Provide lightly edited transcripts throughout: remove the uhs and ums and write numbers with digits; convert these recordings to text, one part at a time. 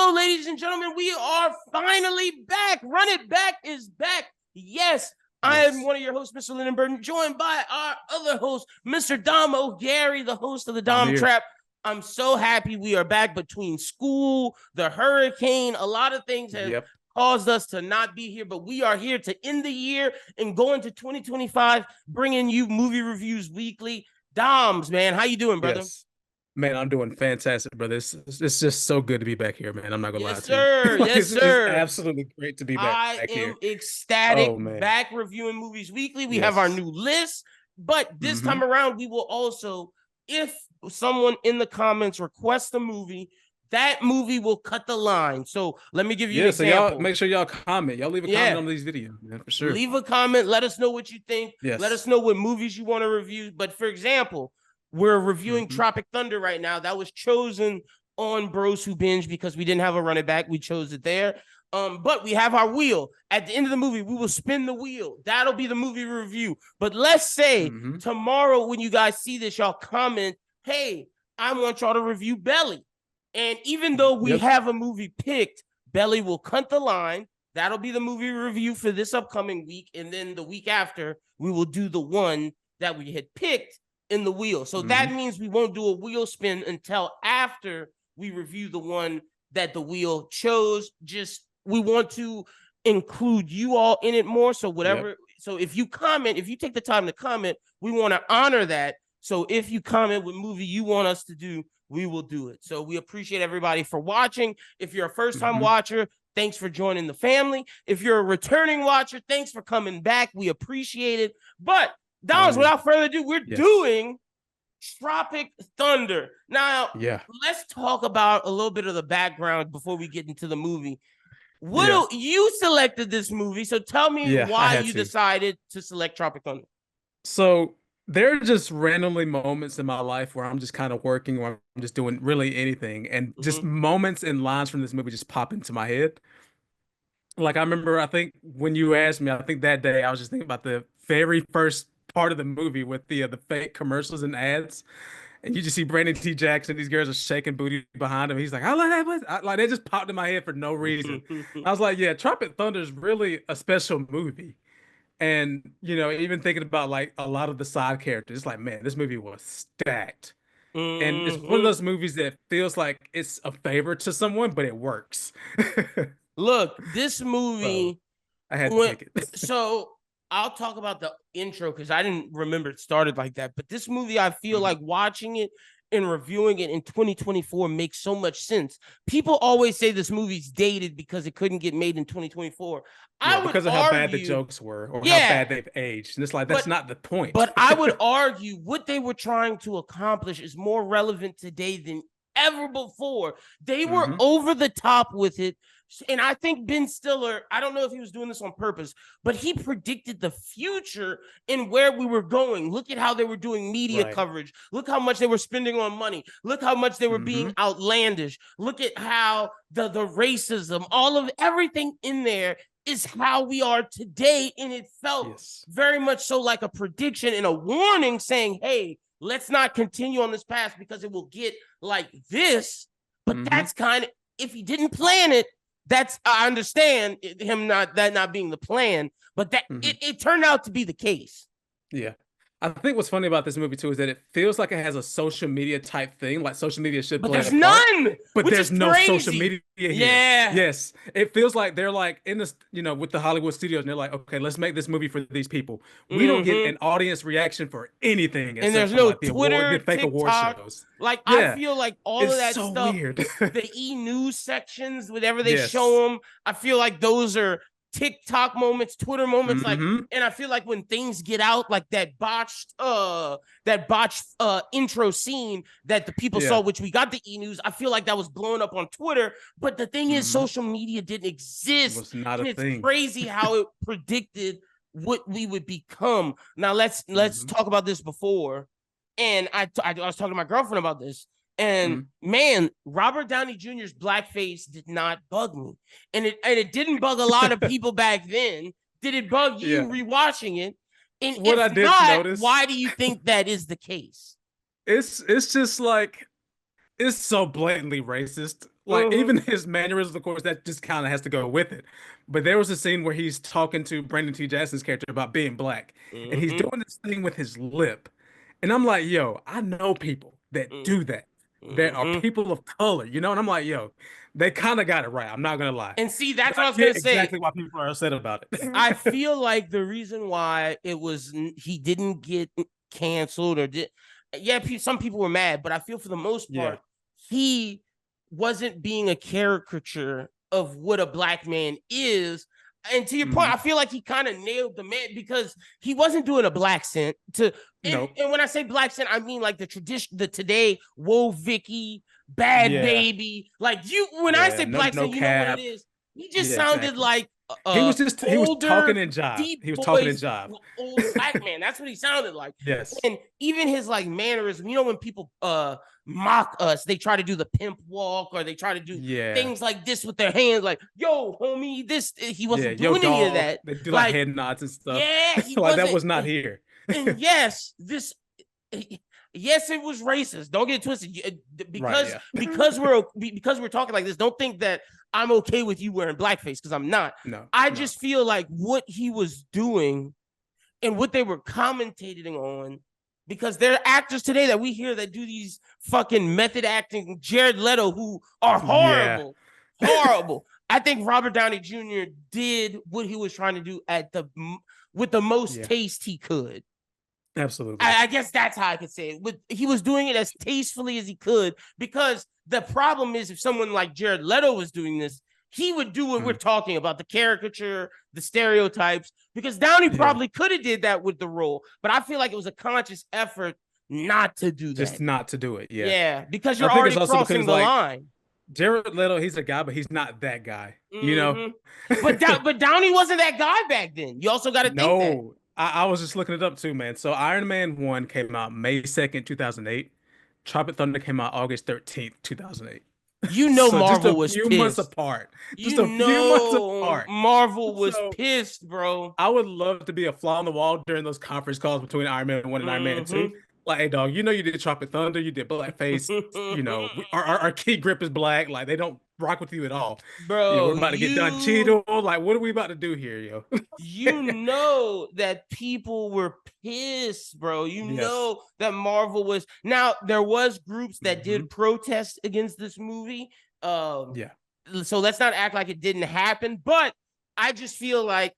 Hello, ladies and gentlemen. We are finally back. Run It Back is back. Yes, I am one of your hosts, Mr. Lyn Burton, joined by our other host, Mr. Domo Gary, the host of the Dom Trap. I'm so happy we are back. Between school, the hurricane, a lot of things have caused us to not be here, but we are here to end the year and go into 2025, bringing you movie reviews weekly. Doms, man, how you doing, brother? Yes. Man, I'm doing fantastic, brother. It's just so good to be back here, man. I'm not gonna lie to sir. you. Yes, sir. It's absolutely great to be back here. I am ecstatic. Back reviewing movies weekly. We have our new list, but this time around, we will also, if someone in the comments requests a movie, that movie will cut the line. So let me give you an example. So y'all make sure y'all comment. Y'all leave a comment on these videos, man, for sure. Leave a comment. Let us know what you think. Let us know what movies you want to review. But for example, we're reviewing Tropic Thunder right now. That was chosen on Bros Who Binge because we didn't have a run it back. We chose it there. But we have our wheel. At the end of the movie, we will spin the wheel. That'll be the movie review. But let's say tomorrow when you guys see this, y'all comment, hey, I want y'all to review Belly. And even though we have a movie picked, Belly will cut the line. That'll be the movie review for this upcoming week. And then the week after, we will do the one that we had picked in the wheel. So that means we won't do a wheel spin until after we review the one that the wheel chose. Just we want to include you all in it more. So whatever. So if you comment, if you take the time to comment, we want to honor that. So if you comment what movie you want us to do, we will do it. So we appreciate everybody for watching. If you're a first-time watcher, thanks for joining the family. If you're a returning watcher, thanks for coming back. We appreciate it. But Dons, without further ado, we're doing Tropic Thunder. Now, let's talk about a little bit of the background before we get into the movie. You selected this movie, so tell me why you decided to select Tropic Thunder. So there are just randomly moments in my life where I'm just kind of working or I'm just doing really anything. And just moments and lines from this movie just pop into my head. Like I remember, I think when you asked me, I think that day I was just thinking about the very first part of the movie with the fake commercials and ads. And you just see Brandon T. Jackson, these girls are shaking booty behind him. He's like, I like that. Like, they just popped in my head for no reason. I was like, yeah, Tropic Thunder is really a special movie. And, you know, even thinking about like a lot of the side characters, it's like, man, this movie was stacked. And it's one of those movies that feels like it's a favor to someone, but it works. Look, this movie, I had to take it. So I'll talk about the intro because I didn't remember it started like that. But this movie, I feel like watching it and reviewing it in 2024 makes so much sense. People always say this movie's dated because it couldn't get made in 2024. Because of how bad the jokes were or how bad they've aged. And it's like, that's not the point. But I would argue what they were trying to accomplish is more relevant today than ever before. They were over the top with it. And I think Ben Stiller, I don't know if he was doing this on purpose, but he predicted the future and where we were going. Look at how they were doing media coverage. Look how much they were spending on money. Look how much they were being outlandish. Look at how the racism, all of everything in there is how we are today. And it felt very much so like a prediction and a warning saying, hey, let's not continue on this path because it will get like this. But that's kind of, if he didn't plan it, that's, I understand him not being the plan, but that it turned out to be the case. Yeah. I think what's funny about this movie too is that it feels like it has a social media type thing, like social media should play a part. But there's none. But there's no social media here. Yeah. Yes. It feels like they're like in this, you know, with the Hollywood studios, and they're like, okay, let's make this movie for these people. We don't get an audience reaction for anything. And there's no like Twitter, fake TikTok, award shows. Like I feel like all of that so stuff, weird. the e-news sections, whatever they show them, I feel like those are TikTok moments, Twitter moments, like, and I feel like when things get out, like that botched intro scene that the people saw, which we got the e-news, I feel like that was blown up on Twitter. But the thing is, social media didn't exist. It was not a thing. It's crazy how it predicted what we would become. Now let's talk about this before. And I was talking to my girlfriend about this. And man, Robert Downey Jr.'s blackface did not bug me. And it didn't bug a lot of people back then. Did it bug you rewatching it? And what I did notice, why do you think that is the case? It's just like, it's so blatantly racist. Like even his mannerisms, of course, that just kind of has to go with it. But there was a scene where he's talking to Brandon T. Jackson's character about being black, and he's doing this thing with his lip, and I'm like, yo, I know people that do that. That are people of color, you know, and I'm like, yo, they kind of got it right. I'm not gonna lie. And see, that's But what I was gonna say. Exactly why people are upset about it. I feel like the reason why he didn't get canceled or some people were mad, but I feel for the most part, he wasn't being a caricature of what a black man is. And to your point, I feel like he kind of nailed the man because he wasn't doing a black scent and when I say black scent, I mean like the tradition, the today, whoa, Vicky, bad baby. Like when I say black scent, you know what it is. He just sounded like he was talking in jive. He was talking in jive. Old black man. That's what he sounded like. Yes. And even his like mannerism, you know, when people mock us, they try to do the pimp walk or they try to do things like this with their hands, like, yo, homie, this he wasn't doing any of that. They do like head nods and stuff. Yeah, he like that was not here. And yes, yes, it was racist. Don't get it twisted. Because we're talking like this, don't think that I'm okay with you wearing blackface because I'm not. No, I just feel like what he was doing and what they were commentating on, because there are actors today that we hear that do these fucking method acting, Jared Leto, who are horrible, horrible. I think Robert Downey Jr. did what he was trying to do with the most taste he could. Absolutely. I guess that's how I could say it. He was doing it as tastefully as he could, because the problem is if someone like Jared Leto was doing this, he would do what we're talking about, the caricature, the stereotypes, because Downey probably could have did that with the role, but I feel like it was a conscious effort not to do that. Just not to do it, Yeah, because you're already crossing the line. Jared Leto, he's a guy, but he's not that guy, you know? But Downey wasn't that guy back then. You also got to think that. I was just looking it up too, man. So Iron Man 1 came out May 2nd, 2008. Tropic Thunder came out August 13th, 2008. You know, so Marvel was pissed. Months apart. Just a few months apart. Marvel was pissed, bro. I would love to be a fly on the wall during those conference calls between Iron Man 1 and Iron Man 2. Like, hey, dog, you know you did Tropic Thunder, you did Blackface. You know, our key grip is black. Like, they don't rock with you at all. Bro, you know, we're about to get done Cheeto. Like, what are we about to do here, yo? You know that people were pissed, bro. You know that Marvel was... Now, there was groups that did protest against this movie. So let's not act like it didn't happen. But I just feel like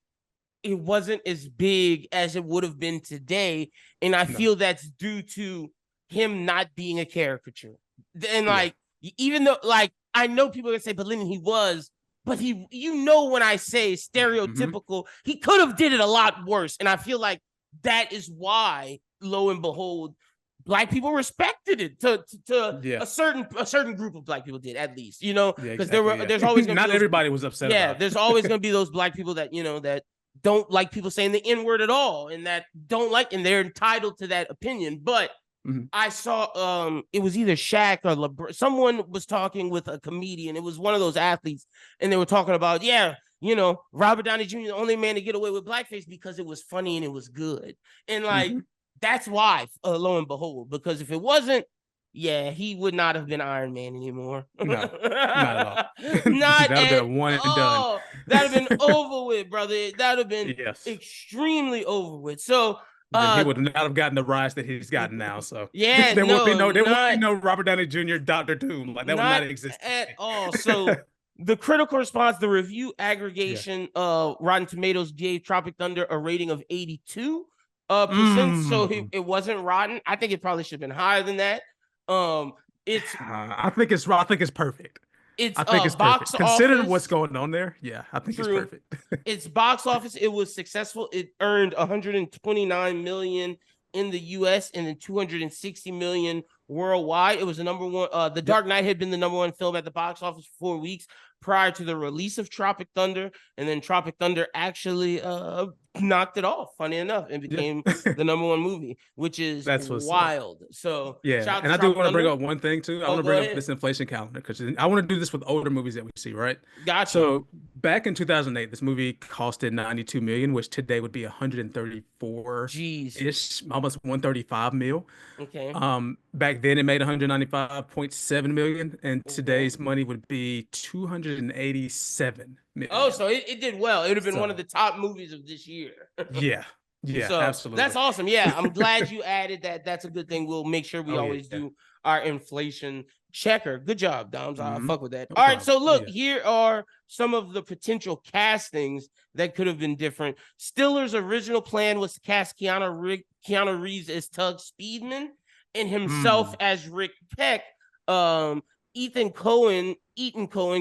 it wasn't as big as it would have been today. And I feel that's due to him not being a caricature. And like, even though, like, I know people are gonna say, but Lyn, he was, but you know, when I say stereotypical, he could have did it a lot worse. And I feel like that is why, lo and behold, Black people respected it to a certain group of Black people did, at least, you know, because there's always gonna not everybody was upset. About there's always gonna be those Black people that, you know, that don't like people saying the N-word at all, and that don't like, and they're entitled to that opinion. But I saw it was either Shaq or LeBron. Someone was talking with a comedian. It was one of those athletes, and they were talking about, you know, Robert Downey Jr. the only man to get away with blackface because it was funny and it was good. And like that's why, lo and behold, because if it wasn't, he would not have been Iron Man anymore. No, not at all. Not that would have been one and done. That would have been over with, brother. That would have been extremely over with. So he would not have gotten the rise that he's gotten now. So there would be no Robert Downey Jr. Dr. Doom. Like that would not exist at all. So the critical response, the review aggregation, Rotten Tomatoes gave Tropic Thunder a rating of 82%. So it wasn't rotten. I think it probably should have been higher than that. I think it's perfect. I think it's perfect. Considering what's going on there, I think it's perfect. Its box office, it was successful. It earned 129 million in the US and then 260 million worldwide. It was the number one. The Dark Knight had been the number one film at the box office for 4 weeks prior to the release of Tropic Thunder, and then Tropic Thunder actually knocked it off, funny enough, and became the #1 movie, which is wild. So yeah, and I do want to bring up one thing too. I want to bring up this inflation calendar because I want to do this with older movies that we see, right? Gotcha. So back in 2008, this movie costed 92 million, which today would be 134-ish, almost 135 mil. Okay. Back then it made 195.7 million, and today's money would be 287 million. Oh, so it did well. It would have been one of the top movies of this year. Yeah, so absolutely. That's awesome. Yeah, I'm glad you added that. That's a good thing. We'll make sure we always do our inflation checker. Good job, Doms. I fuck with that. All right, so look, here are some of the potential castings that could have been different. Stiller's original plan was to cast Keanu Reeves as Tug Speedman and himself as Rick Peck. Ethan Cohen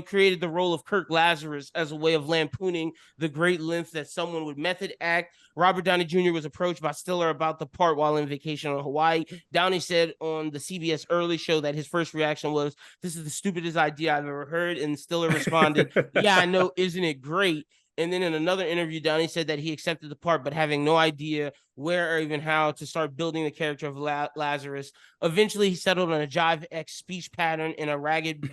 created the role of Kirk Lazarus as a way of lampooning the great lengths that someone would method act. Robert Downey Jr. was approached by Stiller about the part while on vacation on Hawaii. Downey said on the CBS Early Show that his first reaction was, "This is the stupidest idea I've ever heard." And Stiller responded, "Yeah, I know, isn't it great?" And then in another interview, Downey said that he accepted the part, but having no idea where or even how to start building the character of Lazarus. Eventually, he settled on a Jive X speech pattern in a ragged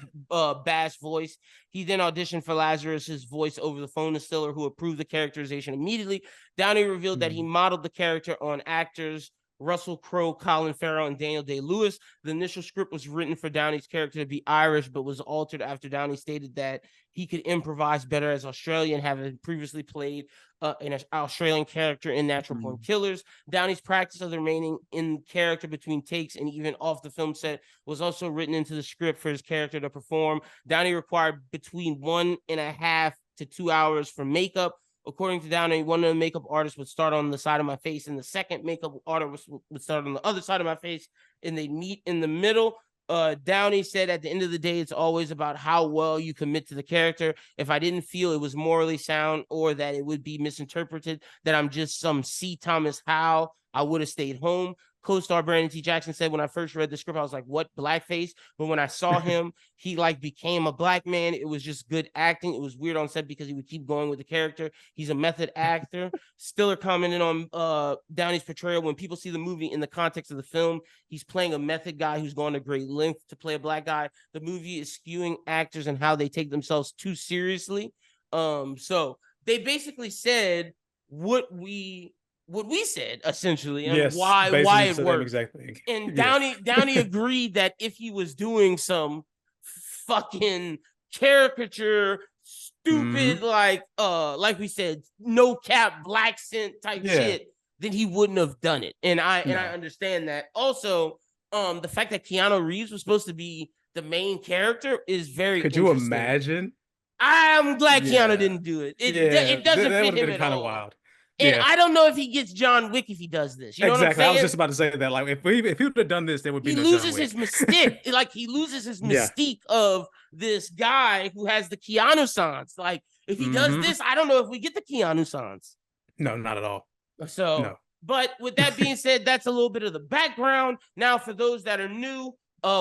bass voice. He then auditioned for Lazarus's voice over the phone to Stiller, who approved the characterization immediately. Downey revealed that he modeled the character on actors Russell Crowe, Colin Farrell, and Daniel Day-Lewis. The initial script was written for Downey's character to be Irish, but was altered after Downey stated that he could improvise better as Australian, having previously played an Australian character in Natural Born Killers. Downey's practice of remaining in character between takes and even off the film set was also written into the script for his character to perform. Downey required between 1.5 to 2 hours for makeup. According to Downey, one of the makeup artists would start on the side of my face, and the second makeup artist would start on the other side of my face, and they'd meet in the middle. Downey said, at the end of the day, it's always about how well you commit to the character. If I didn't feel it was morally sound or that it would be misinterpreted, that I'm just some C. Thomas Howe, I would have stayed home. Co-star Brandon T. Jackson said, when I first read the script, I was like, what, blackface? But when I saw him, he like became a black man. It was just good acting. It was weird on set because he would keep going with the character. He's a method actor. Stiller commented on Downey's portrayal. When people see the movie in the context of the film, he's playing a method guy who's gone to great length to play a black guy. The movie is skewing actors and how they take themselves too seriously. So they basically said what we said essentially, and why it worked. Exactly. And Downey agreed that if he was doing some fucking caricature, stupid, like we said, no cap black scent type shit, then he wouldn't have done it. And I understand that. Also, the fact that Keanu Reeves was supposed to be the main character is very Could you imagine? I'm glad Keanu didn't do it. It doesn't fit him at kind all. Of wild. And I don't know if he gets John Wick if he does this. You know what I'm saying? I was just about to say that. Like, if he would have done this, there would be no John Wick. He loses his mystique. Like, he loses his mystique of this guy who has the Keanu sans. Like, if he does this, I don't know if we get the Keanu sans. No, not at all. So, but with that being said, that's a little bit of the background. Now, for those that are new,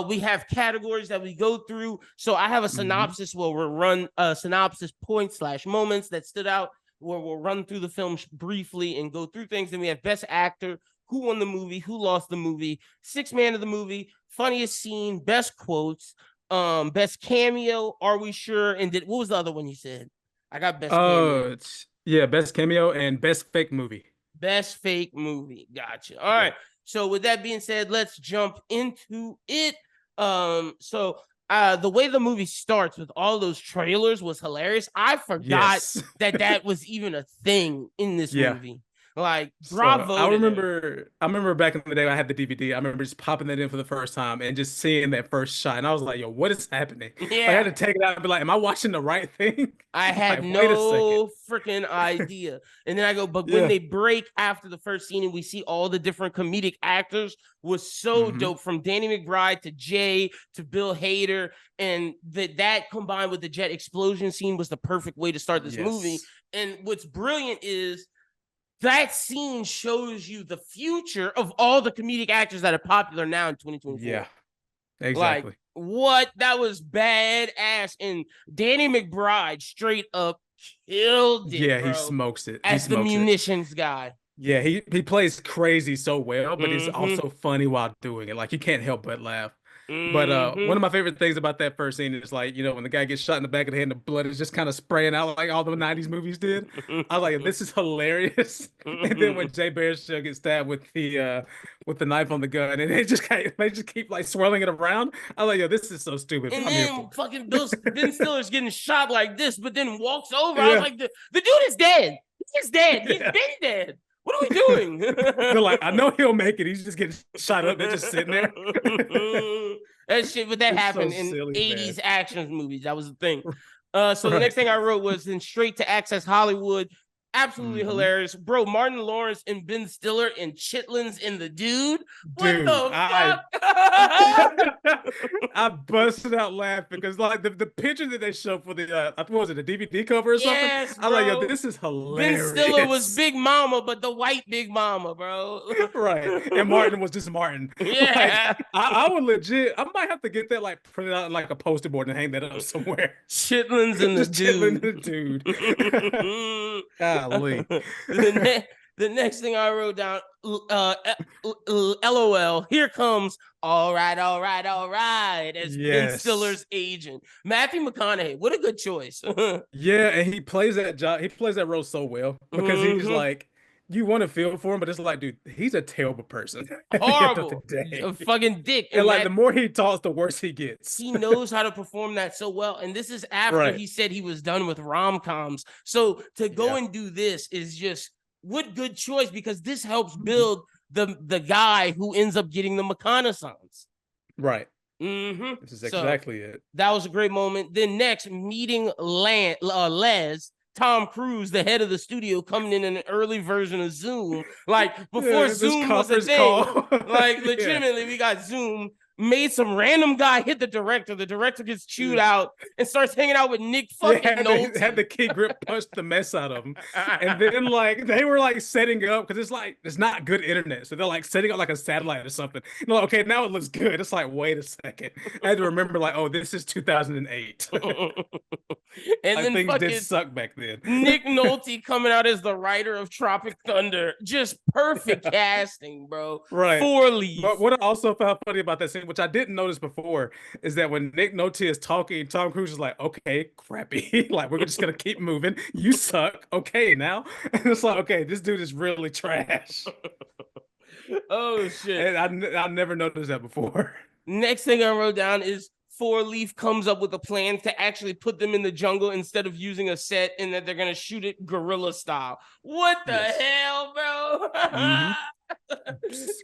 we have categories that we go through. So I have a synopsis where we'll run synopsis points/moments that stood out, where we'll run through the film briefly and go through things. Then we have best actor, who won the movie, who lost the movie, sixth man of the movie, funniest scene, best quotes, best cameo, are we sure? And what was the other one you said? I got best cameo. Best cameo and best fake movie. Best fake movie. Gotcha. All right. So with that being said, let's jump into it. The way the movie starts with all those trailers was hilarious. I forgot that was even a thing in this movie. Like, bravo. I remember back in the day when I had the DVD, I remember just popping that in for the first time and just seeing that first shot. And I was like, yo, what is happening? Yeah. I had to take it out and be like, am I watching the right thing? I had no freaking idea. And then I go, but when they break after the first scene and we see all the different comedic actors was so dope, from Danny McBride to Jay to Bill Hader. And that combined with the jet explosion scene was the perfect way to start this movie. And what's brilliant is that scene shows you the future of all the comedic actors that are popular now in 2024. Yeah, exactly. Like, what? That was badass. And Danny McBride straight up killed it, Yeah, bro. he smokes it. As the munitions guy. Yeah, he plays crazy so well, but he's also funny while doing it. Like, you can't help but laugh. But one of my favorite things about that first scene is, like, you know, when the guy gets shot in the back of the head and the blood is just kind of spraying out like all the 90s movies did. I was like, this is hilarious. And then when Jay Baruchel gets stabbed with the knife on the gun, and they just keep like swirling it around. I was like, yo, this is so stupid. And then fucking Ben Stiller's getting shot like this, but then walks over. I was like, the dude is dead. He's dead. He's been dead. What are we doing? They're like, I know he'll make it. He's just getting shot up. They're just sitting there. That shit, but that happened in silly, 80s action movies. That was the thing. So the next thing I wrote was in Straight to Access Hollywood. Absolutely hilarious. Bro, Martin Lawrence and Ben Stiller and Chitlins in The Dude. What the fuck? I busted out laughing because, like, the picture that they show for the what was it, the DVD cover or something? Yes, I was like, yo, this is hilarious. Ben Stiller was Big Mama, but the white Big Mama, bro. Right. And Martin was just Martin. Yeah. Like, I would legit, I might have to get that, like, printed out in like a poster board and hang that up somewhere. Chitlins in The Dude. Chitlins in The Dude. Golly. The next thing I wrote down, LOL, here comes all right, as Ben Stiller's agent. Matthew McConaughey, what a good choice. Yeah, and he plays that role so well because he's like, you want to feel for him, but it's like, dude, he's a terrible person. Horrible. A fucking dick. And like, the more he talks, the worse he gets. He knows how to perform that so well. And this is after he said he was done with rom-coms. So to go and do this is just, what good choice, because this helps build the guy who ends up getting the reconnaissance. Right. This is exactly it. That was a great moment. Then next, meeting Les, Tom Cruise, the head of the studio, coming in an early version of Zoom. Like, before Zoom was a thing. Like, legitimately, we got Zoom. Made some random guy hit the director. The director gets chewed out and starts hanging out with Nick fucking Nolte. Had the key grip punched the mess out of him. And then, like, they were like setting up, because it's like, it's not good internet. So they're like setting up like a satellite or something. And like, okay, now it looks good. It's like, wait a second. I had to remember, like, oh, this is 2008. And then things did suck back then. Nick Nolte coming out as the writer of Tropic Thunder. Just perfect casting, bro. Right. 4 leads. But what I also found funny about that scene, which I didn't notice before, is that when Nick Nolte is talking, Tom Cruise is like, okay, crappy. Like, we're just going to keep moving. You suck. Okay, now. And it's like, okay, this dude is really trash. Oh, shit. And I never noticed that before. Next thing I wrote down is 4-Leaf comes up with a plan to actually put them in the jungle instead of using a set, and that they're going to shoot it guerrilla style. What the hell, bro?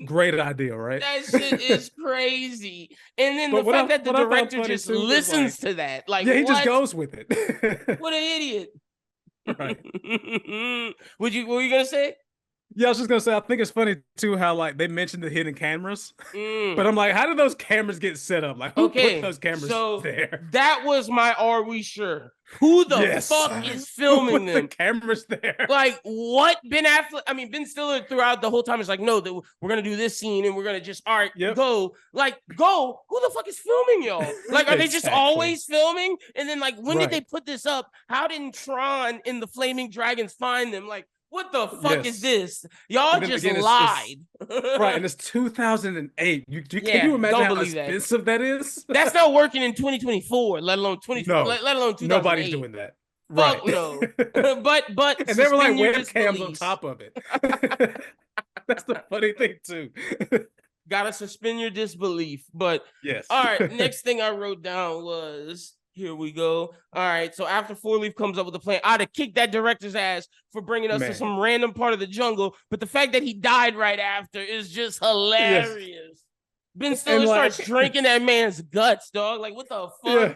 Great idea, right? That shit is crazy. And then the fact that the director just listens to that. Like, he just goes with it. What an idiot. Right. What were you going to say? Yeah, I was just gonna say, I think it's funny too how, like, they mentioned the hidden cameras, but I'm like, how did those cameras get set up? Like, who put those cameras there? That was my "Are we sure?" Who the fuck is filming them? The cameras there. Like, what? Ben Stiller throughout the whole time is like, no, we're gonna do this scene and we're gonna just go. Like, go. Who the fuck is filming y'all? Like, are they just always filming? And then, like, when did they put this up? How didn't Tron and the Flaming Dragons find them? Like, what the fuck is this? Y'all just lied. Right, and it's 2008. Can you imagine how expensive that is? That's not working in 2024, let alone 2008. Nobody's doing that. Fuck no. But and they were like webcams on top of it. That's the funny thing too. Gotta suspend your disbelief. But yes. All right, next thing I wrote down was, here we go. All right, so after 4-Leaf comes up with a plan, I'd have kicked that director's ass for bringing us to some random part of the jungle, but the fact that he died right after is just hilarious. Yes. Ben Stiller starts drinking that man's guts, dog. Like, what the fuck? Yeah.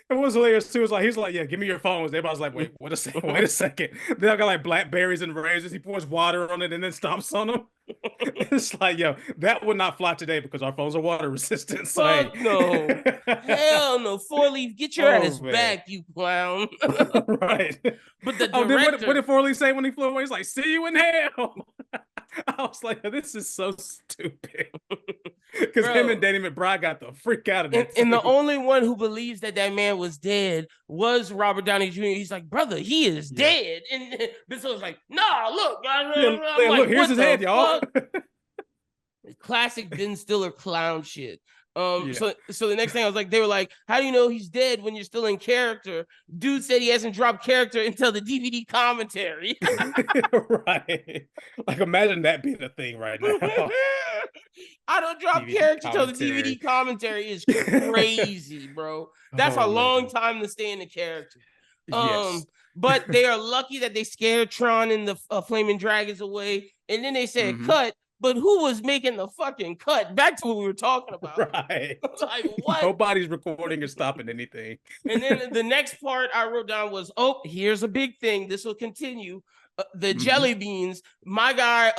It was hilarious too. He's like, yeah, give me your phones. Everybody's like, wait a second. Then I got like blackberries and raisins. He pours water on it and then stomps on them. It's like, yo, that would not fly today because our phones are water resistant. So fuck no. Hell no. 4-Leaf, get your ass back, you clown. Right. But the director... what did 4-Leaf say when he flew away? He's like, see you in hell. I was like, this is so stupid. Because him and Danny McBride got the freak out of that. And the only one who believes that man was dead was Robert Downey Jr. He's like, brother, he is dead. And Ben Stiller's like, nah, look, look, here's his head, y'all. Classic Ben Stiller clown shit. So the next thing I was like, they were like, how do you know he's dead when you're still in character? Dude said he hasn't dropped character until the DVD commentary. Right. Like, imagine that being a thing right now. I don't drop DVD character until the DVD commentary is crazy, bro. That's a long time to stay in the character. But they are lucky that they scared Tron and the Flaming Dragons away. And then they said, cut. But who was making the fucking cut? Back to what we were talking about. Right. Like, what? Nobody's recording or stopping anything. And then the next part I wrote down was, oh, here's a big thing. This will continue. The jelly beans, my guy,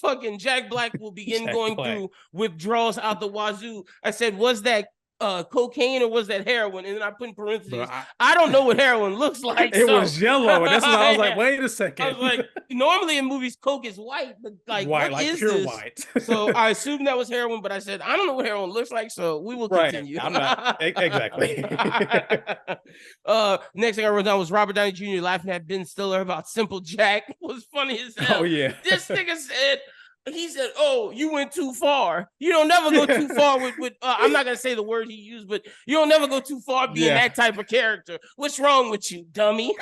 fucking Jack Black will begin going through withdrawals out the wazoo. I said, was that cocaine or was that heroin? And then I put in parentheses, bro, I don't know what heroin looks like. It was yellow. And that's what I was like, wait a second. I was like, normally in movies, coke is white, but like, white, what like is pure this? White. So I assumed that was heroin, but I said, I don't know what heroin looks like, so we will continue. I'm not, exactly. Next thing I wrote down was Robert Downey Jr. laughing at Ben Stiller about Simple Jack. It was funny as hell. Oh, yeah. This nigga said, he said, oh, you went too far. You don't never go too far with I'm not going to say the word he used, but you don't never go too far being that type of character. What's wrong with you, dummy?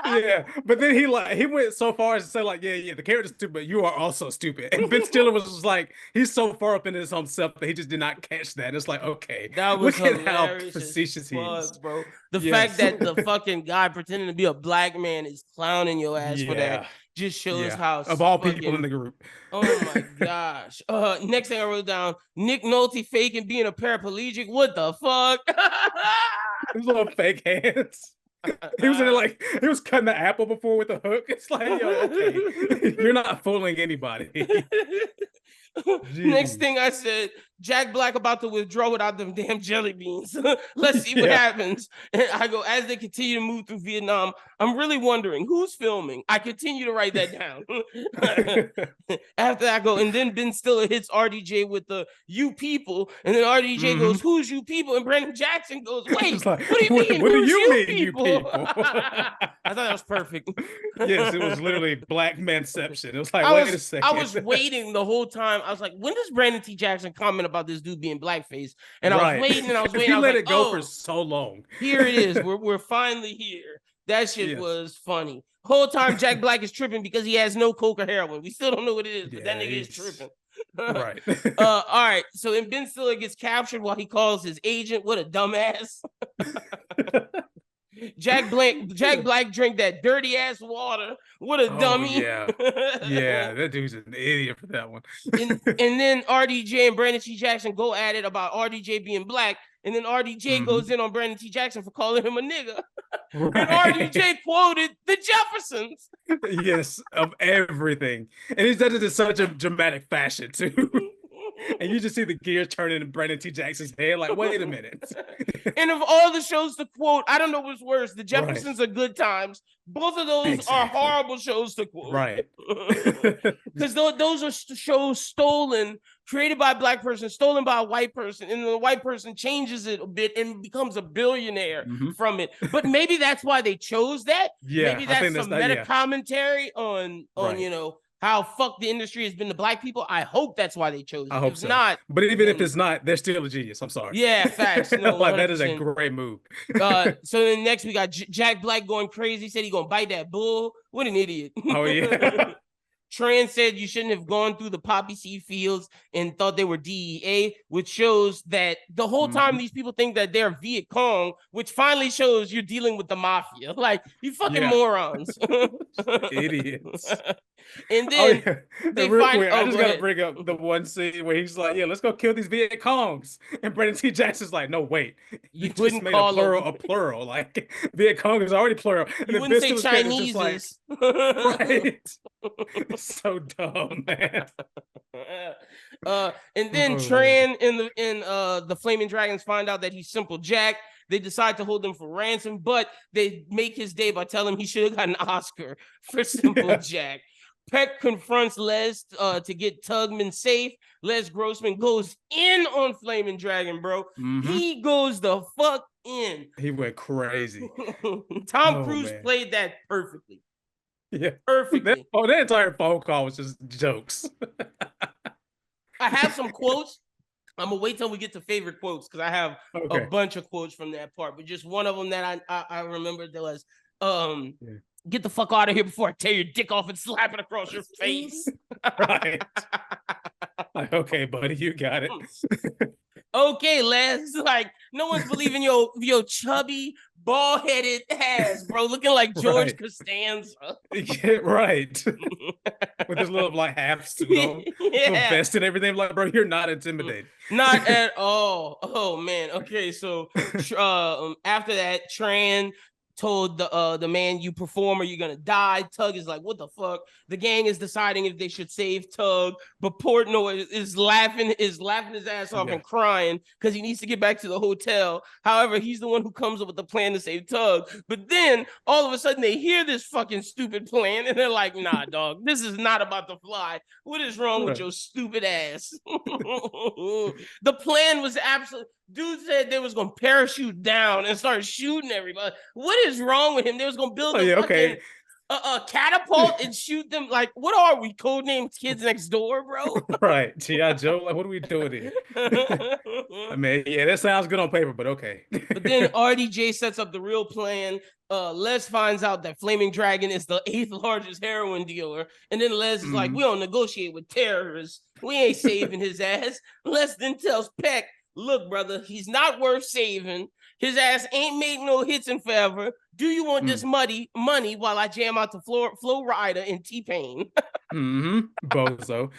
Yeah, but then he went so far as to say like, yeah, the character's stupid, but you are also stupid. And Ben Stiller was just like, he's so far up in his own self that he just did not catch that. It's like, okay, that was look at how facetious he is, bro. The fact that the fucking guy pretending to be a black man is clowning your ass for that just shows how of all people in the group. Oh my gosh. Next thing I wrote down, Nick Nolte faking being a paraplegic. What the fuck? His little fake hands. He was in it like he was cutting the apple before with a hook. It's like, yo, okay, you're not fooling anybody. Next thing I said, Jack Black about to withdraw without them damn jelly beans. Let's see what happens. And I go, as they continue to move through Vietnam, I'm really wondering who's filming. I continue to write that down. After I go, and then Ben Stiller hits RDJ with the "you people," and then RDJ goes, "Who's you people?" And Brandon Jackson goes, "Wait, like, what do you mean? What do you mean, people? You people?" I thought that was perfect. Yes, it was literally black manception. It was like, wait a second. I was waiting the whole time. I was like, when does Brandon T. Jackson comment about this dude being blackface? And I was waiting and I was waiting. He let it go for so long. Here it is. We're finally here. That shit was funny. Whole time Jack Black is tripping because he has no coke or heroin. We still don't know what it is, but that nigga is tripping. Right. All right. So then Ben Stiller gets captured while he calls his agent. What a dumbass. Jack Black drank that dirty ass water. What a dummy. Yeah, that dude's an idiot for that one. and then RDJ and Brandon T. Jackson go at it about RDJ being black. And then RDJ goes in on Brandon T. Jackson for calling him a nigga. Right. And RDJ quoted the Jeffersons. Yes, of everything. And he does it in such a dramatic fashion, too. And you just see the gears turning in Brandon T. Jackson's head, like, wait a minute. And of all the shows to quote, I don't know what's worse. The Jeffersons are Good Times. Both of those are horrible shows to quote. Right. Because those are shows stolen, created by a black person, stolen by a white person, and the white person changes it a bit and becomes a billionaire from it. But maybe that's why they chose that. Yeah, maybe that's some meta commentary on you know, how fucked the industry has been to black people. I hope that's why they chose it. I hope so. Not, but even if it's not, they're still a genius. I'm sorry. Yeah, facts. No, like that is a great move. So then next we got Jack Black going crazy. Said he gonna bite that bull. What an idiot. Oh yeah. Tran said you shouldn't have gone through the poppy seed fields and thought they were DEA, which shows that the whole time these people think that they're Viet Cong, which finally shows you're dealing with the mafia. Like, you fucking morons. Idiots. And then they find, I just gotta bring up the one scene where he's like, yeah, let's go kill these Viet Congs. And Brandon T. Jackson's like, no, wait. You wouldn't call a plural. Like, Viet Cong is already plural. And you wouldn't say Chinese. Like, right. So dumb, man. And then Tran and the Flaming Dragons find out that he's Simple Jack. They decide to hold him for ransom, but they make his day by telling him he should have got an Oscar for Simple Jack. Peck confronts Les to get Tugman safe. Les Grossman goes in on Flaming Dragon, bro. He goes the fuck in. He went crazy. Tom Cruise played that perfectly. Yeah. Perfectly. That entire phone call was just jokes. I have some quotes. I'm gonna wait till we get to favorite quotes because I have a bunch of quotes from that part. But just one of them that I remembered that was get the fuck out of here before I tear your dick off and slap it across your face. Right. Like, okay, buddy, you got it. Okay, Les. Like, no one's believing your chubby, bald-headed ass, bro, looking like George Costanza. Yeah, right. With his little like half suit on, little vest and everything. Like, bro, you're not intimidated. Not at all. Oh man. Okay, so after that, Tran told the man, you perform or you're gonna die. Tug is like, what the fuck? The gang is deciding if they should save Tug, but Portnoy is laughing his ass off and crying because he needs to get back to the hotel. However, he's the one who comes up with the plan to save Tug. But then all of a sudden they hear this fucking stupid plan and they're like, nah, dog, this is not about to fly. What is wrong with your stupid ass? The plan was absolutely. Dude said they was gonna parachute down and start shooting everybody. What is wrong with him? They was gonna build a catapult and shoot them. Like, what are we? Codenamed Kids Next Door, bro? Right. G.I. Joe, like, what are we doing here? I mean, yeah, that sounds good on paper, but okay. But then RDJ sets up the real plan. Les finds out that Flaming Dragon is the 8th largest heroin dealer. And then Les is like, we don't negotiate with terrorists. We ain't saving his ass. Les then tells Peck, look, brother, he's not worth saving. His ass ain't made no hits in forever. Do you want this money while I jam out the Flow Rider and T-Pain? Bozo.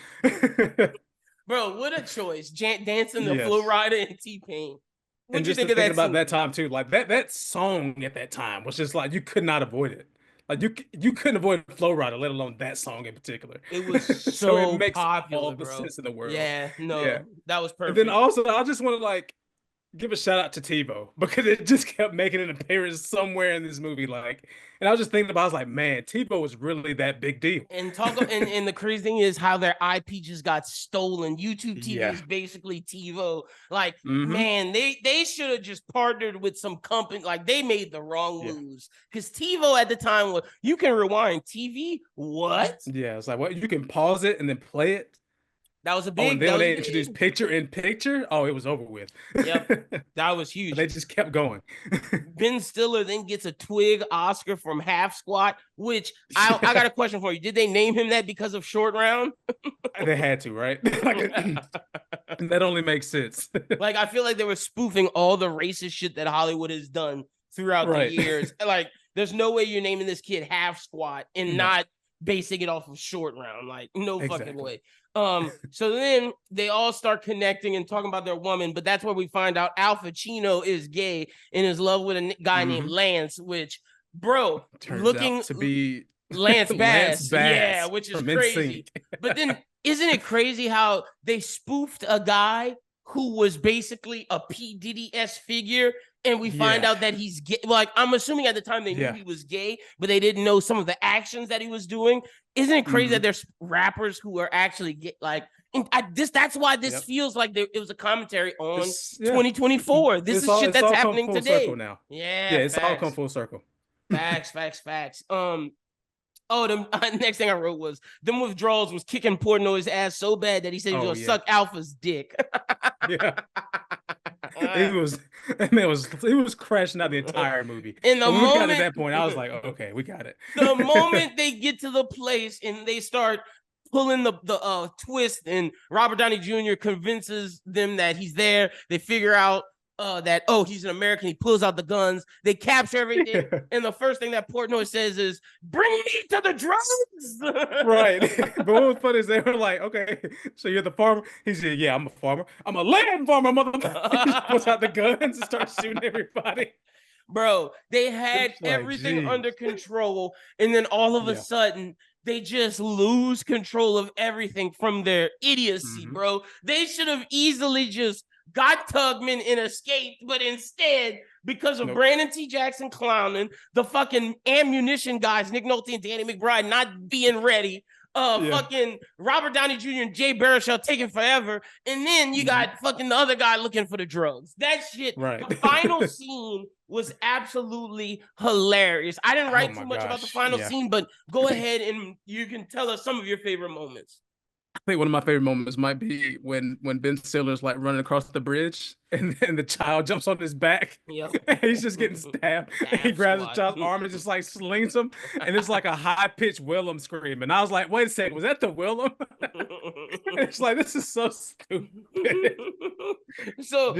Bro, what a choice. Dancing the Flow Rider and T-Pain. And just think about that time too, like that song at that time was just like you could not avoid it. Like you couldn't avoid Flow Rider, let alone that song in particular. It was so it makes popular, all the sense in the world. That was perfect. And then also, I just want to like give a shout out to TiVo because it just kept making an appearance somewhere in this movie. Like, and I was just thinking about, I was like, man, TiVo was really that big deal. And and the crazy thing is how their IP just got stolen. YouTube TV is basically TiVo. Like, man, they should have just partnered with some company. Like, they made the wrong moves because TiVo at the time was you can rewind TV. What? Yeah, it's like what you can pause it and then play it. That was a big. And then when they introduced picture in picture, it was over with. Yep, that was huge. They just kept going. Ben Stiller then gets a Twig Oscar from Half Squat, which I got a question for you. Did they name him that because of Short Round? They had to, right? That only makes sense. Like, I feel like they were spoofing all the racist shit that Hollywood has done throughout the years. Like, there's no way you're naming this kid Half Squat and not basing it off of Short Round. Like, no fucking way. So then they all start connecting and talking about their woman, but that's where we find out Al Pacino is gay and is in love with a guy named Lance, which, bro, turns looking out to be Lance Bass. Yeah, which is crazy. But then isn't it crazy how they spoofed a guy who was basically a P. Diddy-esque figure, and we find out that he's gay. Like, I'm assuming at the time they knew he was gay, but they didn't know some of the actions that he was doing. Isn't it crazy that there's rappers who are actually gay? Like, that's why this feels like it was a commentary on 2024. This is shit that's happening today. Now. Yeah, it's all come full circle. Facts. The next thing I wrote was them withdrawals was kicking Portnoy's ass so bad that he said he was gonna suck Alpha's dick. He was crashing out the entire movie. And when we got at that point, I was like, okay, we got it. The moment they get to the place and they start pulling the twist, and Robert Downey Jr. convinces them that he's there, they figure out that he's an American. He pulls out the guns. They capture everything, and the first thing that Portnoy says is, "Bring me to the drugs." Right. But what was funny is they were like, "Okay, so you're the farmer." He said, "Yeah, I'm a farmer. I'm a land farmer, motherfucker." He pulls out the guns and starts shooting everybody. Bro, they had everything under control, and then all of a sudden, they just lose control of everything from their idiocy, bro. They should have easily just got Tugman and escaped, but instead, because of Brandon T. Jackson clowning, the fucking ammunition guys, Nick Nolte and Danny McBride, not being ready, Fucking Robert Downey Jr. and Jay Baruchel taking forever, and then you got fucking the other guy looking for the drugs. That shit. Right. The final scene was absolutely hilarious. I didn't write too much about the final scene, but go ahead and you can tell us some of your favorite moments. I think one of my favorite moments might be when Ben Stiller's like running across the bridge and then the child jumps on his back. Yep. And he's just getting stabbed. And he grabs the child's arm and just like slings him. And it's like a high-pitched Willem scream. And I was like, wait a second, was that the Willem? It's like, this is so stupid. So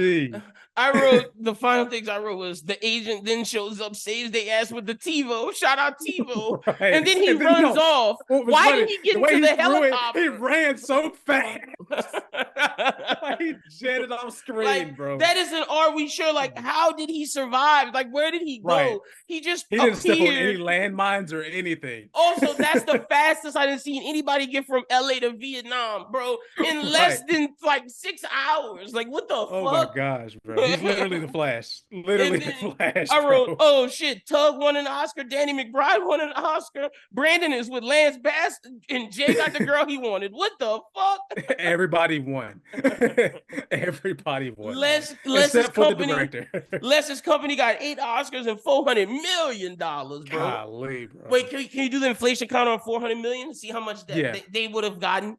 I wrote, the final things I wrote was the agent then shows up, saves their ass with the TiVo. Shout out TiVo. Right. And then he runs off. Why didn't he get into the helicopter? He ran so fast. Like he jetted off screen, like, bro. That isn't, are we sure? Like, how did he survive? Like, where did he go? Right. He just didn't step on any landmines or anything. Also, that's the fastest I done seen anybody get from LA to Vietnam, bro, in less than like 6 hours. Like, what the fuck? Oh my gosh, bro. He's literally the Flash. Literally the Flash. I wrote, oh shit, Tug won an Oscar, Danny McBride won an Oscar, Brandon is with Lance Bass, and Jay got the girl he wanted. What the fuck? Everybody won. Everybody won. Les's company got 8 Oscars and $400 million, bro. Golly, bro. Wait, can you do the inflation count on 400 million and see how much they would have gotten?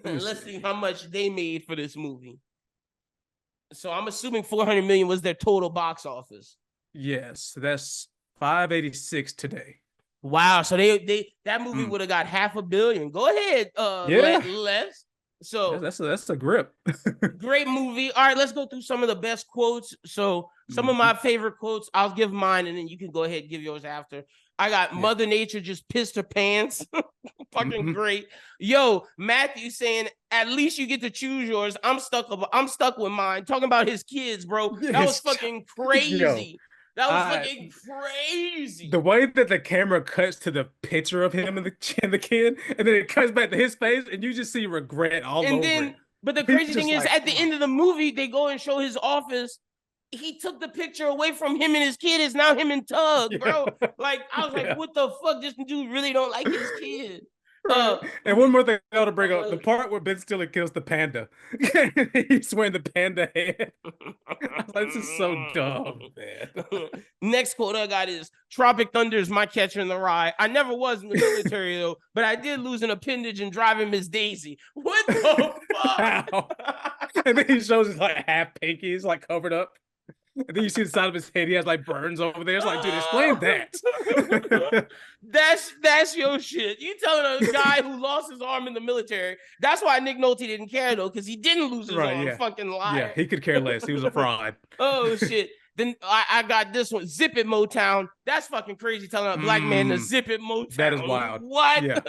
Let's see how much they made for this movie. So I'm assuming 400 million was their total box office. Yes, that's 586 today. Wow, so that movie would have got $500 million. Go ahead, Les. So that's a grip. Great movie. All right, let's go through some of the best quotes. So some of my favorite quotes, I'll give mine, and then you can go ahead and give yours after. I got Mother Nature just pissed her pants. Fucking great. Yo, Matthew saying, at least you get to choose yours. I'm stuck with mine. Talking about his kids, bro. That was fucking crazy. Yo. That was fucking crazy. The way that the camera cuts to the picture of him and the kid, and then it cuts back to his face, and you just see regret all over it. But the crazy thing is, at the end of the movie, they go and show his office. He took the picture away from him and his kid. It's now him and Tug, bro. Like, I was like, what the fuck? This dude really don't like his kid. And one more thing I want to bring up, the part where Ben Stiller kills the panda. He's wearing the panda head. This is so dumb, man. Next quote I got is, Tropic Thunder is my catcher in the rye. I never was in the military, though, but I did lose an appendage in driving Miss Daisy. What the fuck? And then he shows his like half pinky. He's like covered up. And then you see the side of his head. He has like burns over there. It's like, dude, explain that. That's your shit. You telling a guy who lost his arm in the military. That's why Nick Nolte didn't care though, because he didn't lose his arm. Yeah. Fucking liar. Yeah, he could care less. He was a fraud. Oh shit. Then I got this one. Zip it, Motown. That's fucking crazy. Telling a black man to zip it, Motown. That is wild. What? Yeah.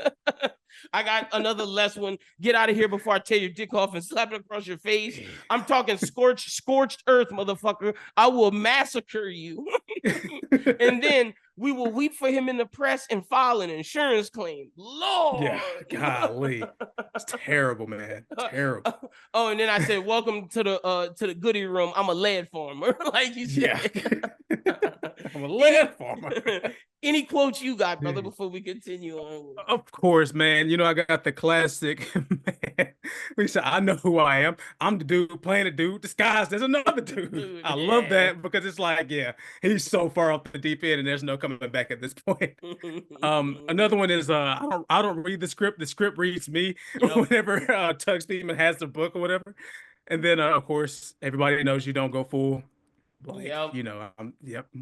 I got another less one. Get out of here before I tear your dick off and slap it across your face. I'm talking scorched earth, motherfucker. I will massacre you. And then we will weep for him in the press and file an insurance claim. Lord. Yeah, golly. It's terrible, man. Terrible. Oh, and then I said, welcome to the goodie room. I'm a lead farmer. Like you said. Yeah. I'm a lead farmer. Any quotes you got, brother, before we continue on? Of course, man. You know, I got the classic, man. We said, I know who I am. I'm the dude playing a dude disguised as another dude. I love that because it's like, yeah, he's so far off the deep end and there's no coming back at this point. Another one is I don't read the script. The script reads me whenever Tug Steedman has the book or whatever. And then, of course, everybody knows you don't go full. Like, you know,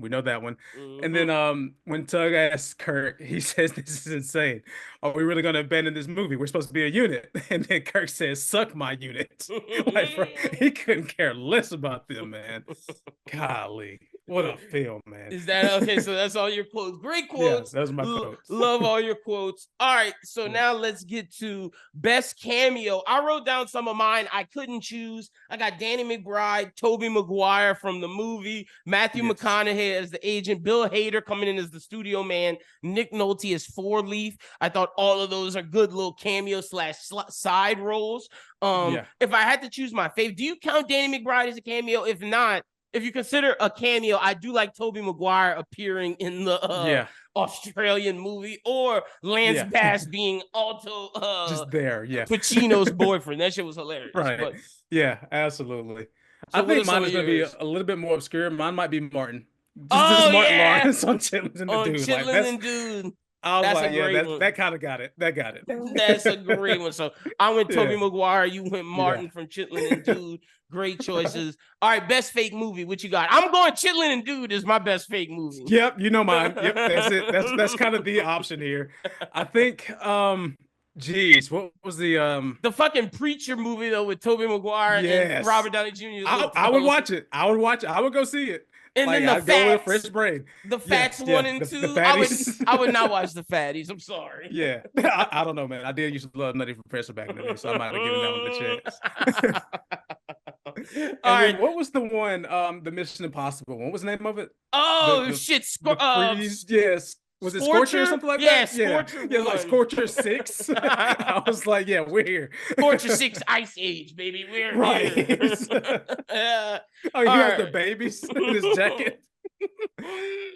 we know that one. And then when Tug asks Kirk, he says, this is insane. Are we really going to abandon this movie? We're supposed to be a unit. And then Kirk says, suck my unit. Like, bro, he couldn't care less about them, man. Golly. What a film, man. Is that okay? So that's all your quotes. Great quotes. Yeah, those are my quotes. Love all your quotes. All right. So now let's get to best cameo. I wrote down some of mine. I couldn't choose. I got Danny McBride, Tobey Maguire from the movie, Matthew McConaughey as the agent, Bill Hader coming in as the studio man, Nick Nolte as Four Leaf. I thought all of those are good little cameo / side roles. If I had to choose my favorite, do you count Danny McBride as a cameo? If not, if you consider a cameo, I do like Tobey Maguire appearing in the Australian movie, or Lance Bass being Alto just there, Pacino's boyfriend. That shit was hilarious. Right. But, yeah, absolutely. so I think mine is gonna be a little bit more obscure. Mine might be Martin. Just Martin Lawrence on Chitlins and the Dude. Chitlins and Dude. I was like, that kind of got it. That got it. That's a great one. So I went Tobey Maguire. You went Martin from Chitlin and Dude. Great choices. All right, best fake movie. What you got? I'm going Chitlin and Dude is my best fake movie. Yep, you know mine. Yep, that's it. That's kind of the option here. I think. Geez, what was the fucking Preacher movie though with Tobey Maguire and Robert Downey Jr. I would watch it. I would go see it. And then I'd go with a fresh brain. The Fats 1 and 2. I would not watch the Fatties. I'm sorry. Yeah, I don't know, man. I did used to love Nutty Professor back in the day, so I might have given that one a chance. All right, what was the one? The Mission Impossible. What was the name of it? Oh shit! Yes. Was it Scorcher or something like that? Scorcher. Yeah, like Scorcher 6. I was like, yeah, we're here. Scorcher 6 Ice Age, baby. We're here. Oh, he has the babies in his jacket.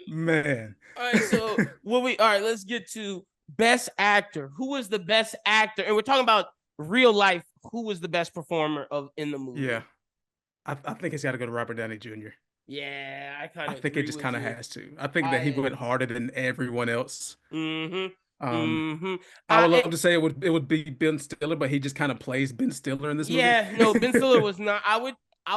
Man. All right, so let's get to best actor. Who was the best actor? And we're talking about real life. Who was the best performer in the movie? Yeah. I think it's got to go to Robert Downey Jr. Yeah, I think it just kind of has to. I think that he went harder than everyone else. I would love to say it would be Ben Stiller, but he just kind of plays Ben Stiller in this movie. Yeah, no, Ben Stiller was not. I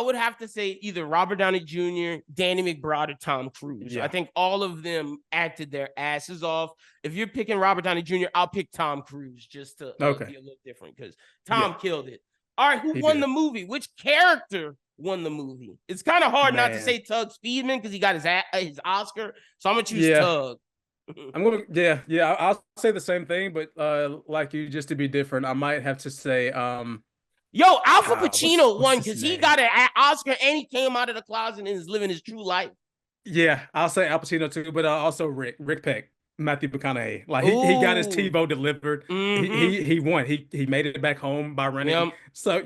would have to say either Robert Downey Jr., Danny McBride, or Tom Cruise. Yeah. I think all of them acted their asses off. If you're picking Robert Downey Jr., I'll pick Tom Cruise just to be a little different because Tom killed it. All right, who won the movie? Which character won the movie? It's kind of hard not to say Tug Speedman because he got his Oscar. So I'm gonna choose Tug. I'll say the same thing, but like you, just to be different, I might have to say Alfred Pacino won because he got an Oscar and he came out of the closet and is living his true life. Yeah, I'll say Al Pacino too, but also Rick Peck. Matthew McConaughey, like he got his TiVo delivered. He won. He made it back home by running. Yep. So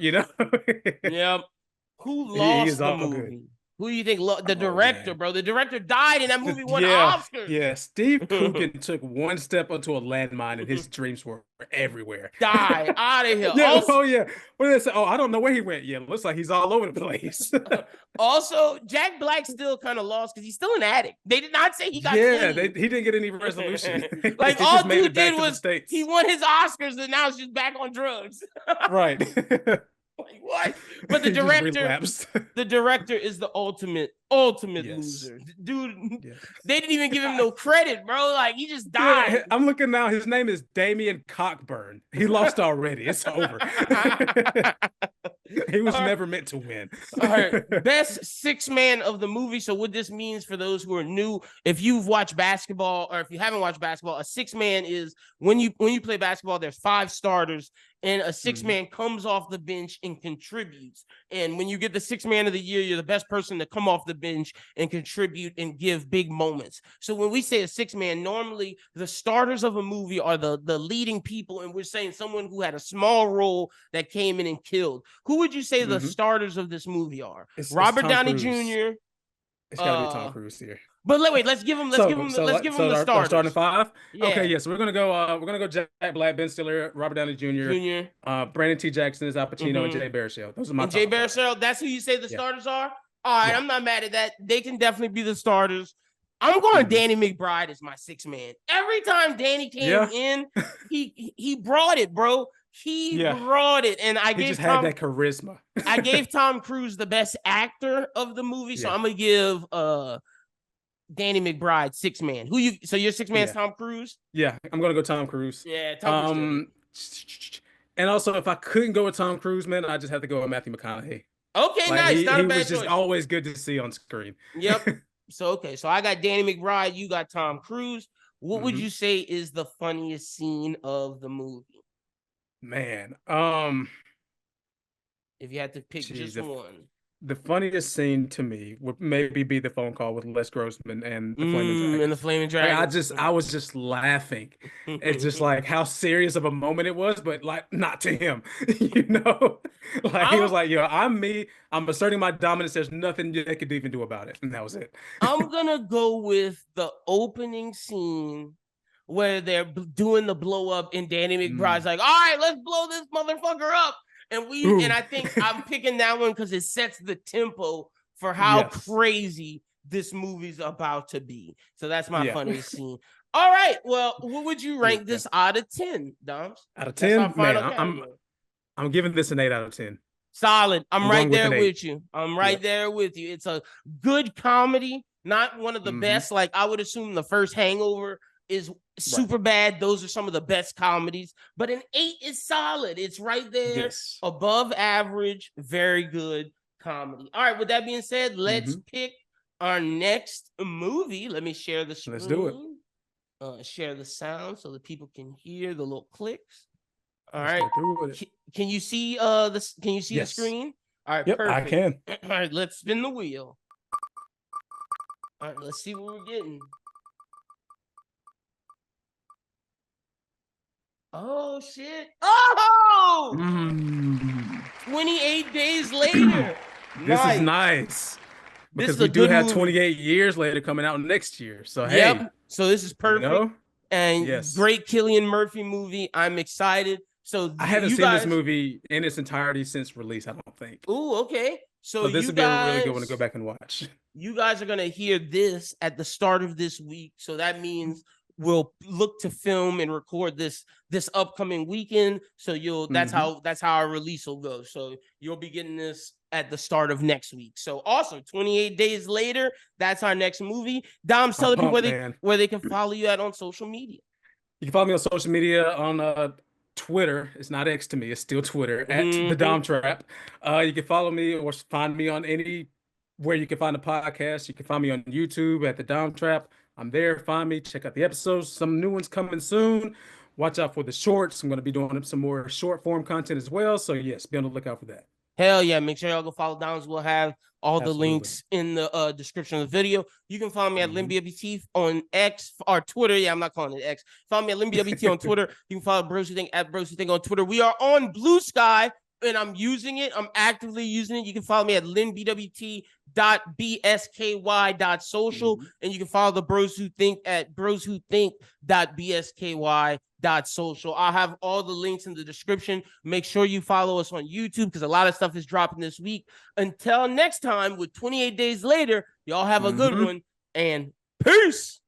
Who lost the movie? Good. Who do you think? The director, bro. The director died and that movie won an Oscar. Yeah, Steve Coogan took one step onto a landmine and his dreams were everywhere. Die out of here. What did they say? Oh, I don't know where he went. Yeah, looks like he's all over the place. Also, Jack Black still kind of lost because he's still an addict. They did not say he got clean. He didn't get any resolution. Like all dude did was he won his Oscars and now it's just back on drugs. Right. Like what? But the director is the ultimate loser. Dude, they didn't even give him no credit, bro. Like he just died. Yeah, I'm looking now. His name is Damian Cockburn. He lost already. It's over. He was never meant to win. All right. Best six man of the movie. So what this means for those who are new, if you've watched basketball or if you haven't watched basketball, a six man is when you play basketball, there's 5 starters and a six man comes off the bench and contributes. And when you get the 6 man of the year, you're the best person to come off the bench and contribute and give big moments. So when we say a 6 man, normally the starters of a movie are the leading people. And we're saying someone who had a small role that came in and killed. Who would you say the starters of this movie are? Robert Downey Jr. It's gotta be Tom Cruise here. But wait, let's give him the starters. Starting 5. Yeah. Okay, yes, we're gonna go Jack Black, Ben Stiller, Robert Downey Jr. Brandon T. Jackson is Al Pacino, and Jay Baruchel. Those are my. Jay Baruchel. That's who you say the starters are. All right, I'm not mad at that. They can definitely be the starters. I'm going Danny McBride as my 6 man. Every time Danny came in, he brought it, bro. He brought it, and I gave had that charisma. I gave Tom Cruise the best actor of the movie, so I'm gonna give Danny McBride 6 man. So your 6 man's Tom Cruise? Yeah, I'm gonna go Tom Cruise. Yeah, Tom Cruise. And also, if I couldn't go with Tom Cruise, man, I just have to go with Matthew McConaughey. Okay, nice. He was just always good to see on screen. Yep. So I got Danny McBride. You got Tom Cruise. What would you say is the funniest scene of the movie? Man, if you had to pick just one. the funniest scene to me would maybe be the phone call with Les Grossman and the Flaming And the Dragons. Flaming Like Dragons. I was just laughing at just like how serious of a moment it was, but like not to him, you know? Like he was I'm like, yo, I'm me. I'm asserting my dominance. There's nothing they could even do about it. And that was it. I'm gonna go with the opening scene where they're doing the blow up and Danny McBride's like, all right, let's blow this motherfucker up. And I think I'm picking that one because it sets the tempo for how crazy this movie's about to be. So that's my funniest scene. All right. Well, what would you rank this out of 10, Doms? Out of 10? Man, I'm giving this an 8 out of 10. Solid. I'm right there with you. I'm right there with you. It's a good comedy, not one of the best. Like I would assume the first Hangover is super bad. Those are some of the best comedies, but an 8 is solid. It's right there, above average, very good comedy. All right, with that being said, let's pick our next movie. Let me share the screen. Let's do it. Share the sound so that people can hear the little clicks. All right. Can you see this? Can you see the screen? All right, perfect. I can. All right, let's spin the wheel. All right, let's see what we're getting. Oh shit. Oh! 28 days later. This is nice. Because we do have 28 years later coming out next year. So hey. So this is perfect. You know? And great Cillian Murphy movie. I'm excited. So I haven't seen this movie in its entirety since release, I don't think. Ooh, okay. So this would be a really good one to go back and watch. You guys are gonna hear this at the start of this week. So that means we'll look to film and record this upcoming weekend. So that's how our release will go. So you'll be getting this at the start of next week. So awesome. 28 days later, that's our next movie. Dom, tell people where they can follow you at on social media. You can follow me on social media on Twitter. It's not X to me. It's still Twitter at the Dom Trap. You can follow me or find me on where you can find a podcast. You can find me on YouTube at the Dom Trap. I'm there. Find me. Check out the episodes. Some new ones coming soon. Watch out for the shorts. I'm going to be doing some more short form content as well. So yes, be on the lookout for that. Hell yeah. Make sure y'all go follow Doms. We'll have all the links in the description of the video. You can follow me at LynBWT on X or Twitter. Yeah, I'm not calling it X. Follow me at LynBWT on Twitter. You can follow BrosWhoThink at BrosWhoThink on Twitter. We are on Blue Sky, and I'm using it. I'm actively using it. You can follow me at lynbwt.bsky.social, and you can follow the Bros Who Think at broswhothink.bsky.social. I'll have all the links in the description. Make sure you follow us on YouTube because a lot of stuff is dropping this week. Until next time, with 28 days later, y'all have a good one, and peace.